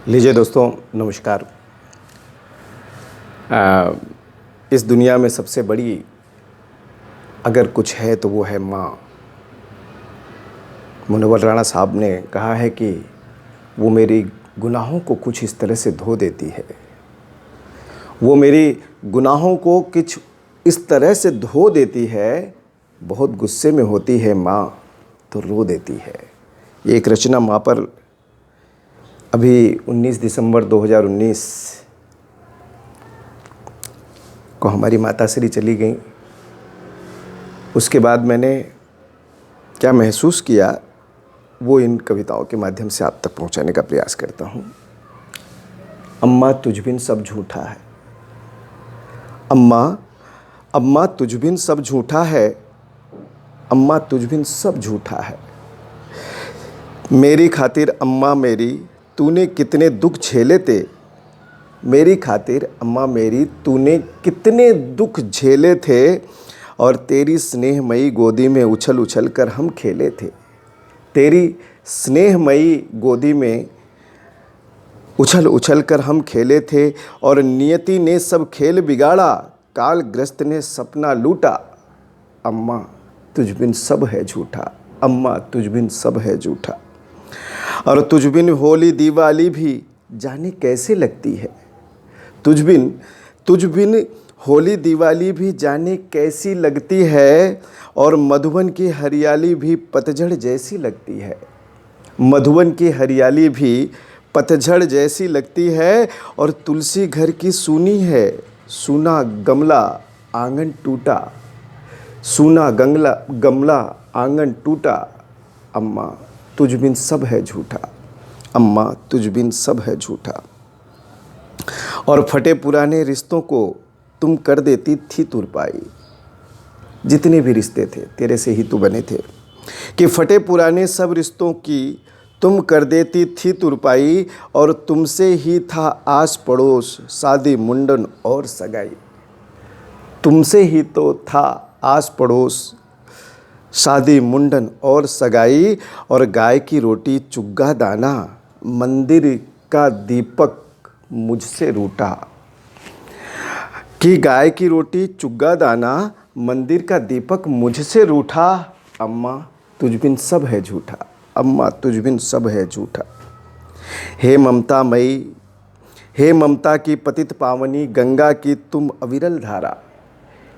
लीजिए दोस्तों, नमस्कार। इस दुनिया में सबसे बड़ी अगर कुछ है तो वो है माँ। मुनव्वर राणा साहब ने कहा है कि वो मेरी गुनाहों को कुछ इस तरह से धो देती है, वो मेरी गुनाहों को कुछ इस तरह से धो देती है, बहुत गुस्से में होती है माँ तो रो देती है। ये एक रचना माँ पर अभी 19 दिसंबर 2019 को हमारी माताश्री चली गई। उसके बाद मैंने क्या महसूस किया वो इन कविताओं के माध्यम से आप तक पहुंचाने का प्रयास करता हूं। अम्मा तुझ बिन सब झूठा है, अम्मा अम्मा तुझ बिन सब झूठा है, अम्मा तुझ बिन सब झूठा है। मेरी खातिर अम्मा मेरी तूने कितने दुख झेले थे, मेरी खातिर अम्मा मेरी तूने कितने दुख झेले थे, और तेरी स्नेहमयी गोदी में उछल उछल कर हम खेले थे। तेरी स्नेहमयी गोदी में उछल उछल कर हम खेले थे, और नियति ने सब खेल बिगाड़ा, कालग्रस्त ने सपना लूटा। अम्मा तुझ बिन सब है झूठा, अम्मा तुझ बिन सब है झूठा। और तुझ बिन होली दिवाली भी जाने कैसे लगती है, तुझ बिन होली दिवाली भी जाने कैसी लगती है, और मधुबन की हरियाली भी पतझड़ जैसी लगती है। मधुबन की हरियाली भी पतझड़ जैसी लगती है, और तुलसी घर की सूनी है, सूना गमला आंगन टूटा, सूना गमला आंगन टूटा। अम्मा तुझ बिन सब है झूठा, अम्मा तुझ बिन सब है झूठा। और फटे पुराने रिश्तों को तुम कर देती थी तुरपाई, जितने भी रिश्ते थे तेरे से ही तू बने थे, कि फटे पुराने सब रिश्तों की तुम कर देती थी तुरपाई, और तुमसे ही था आस पड़ोस शादी मुंडन और सगाई। तुमसे ही तो था आस पड़ोस शादी मुंडन और सगाई, और गाय की रोटी चुग्गा दाना मंदिर का दीपक मुझसे रूठा। कि गाय की रोटी चुग्गा दाना मंदिर का दीपक मुझसे रूठा। अम्मा तुझ बिन सब है झूठा, अम्मा तुझ बिन सब है झूठा। हे ममता मई, हे ममता की पतित पावनी गंगा की तुम अविरल धारा।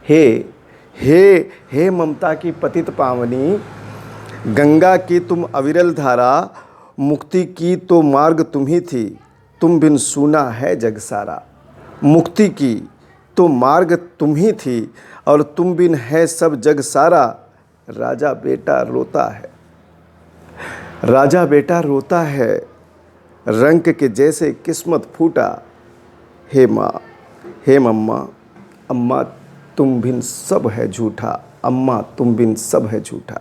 हे हे हे ममता की पतित पावनी गंगा की तुम अविरल धारा, मुक्ति की तो मार्ग तुम ही थी, तुम बिन सूना है जग सारा। मुक्ति की तो मार्ग तुम ही थी, और तुम बिन है सब जग सारा। राजा बेटा रोता है, राजा बेटा रोता है, रंक के जैसे किस्मत फूटा। हे माँ, हे मम्मा, अम्मा तुम बिन सब है झूठा, अम्मा तुम बिन सब है झूठा।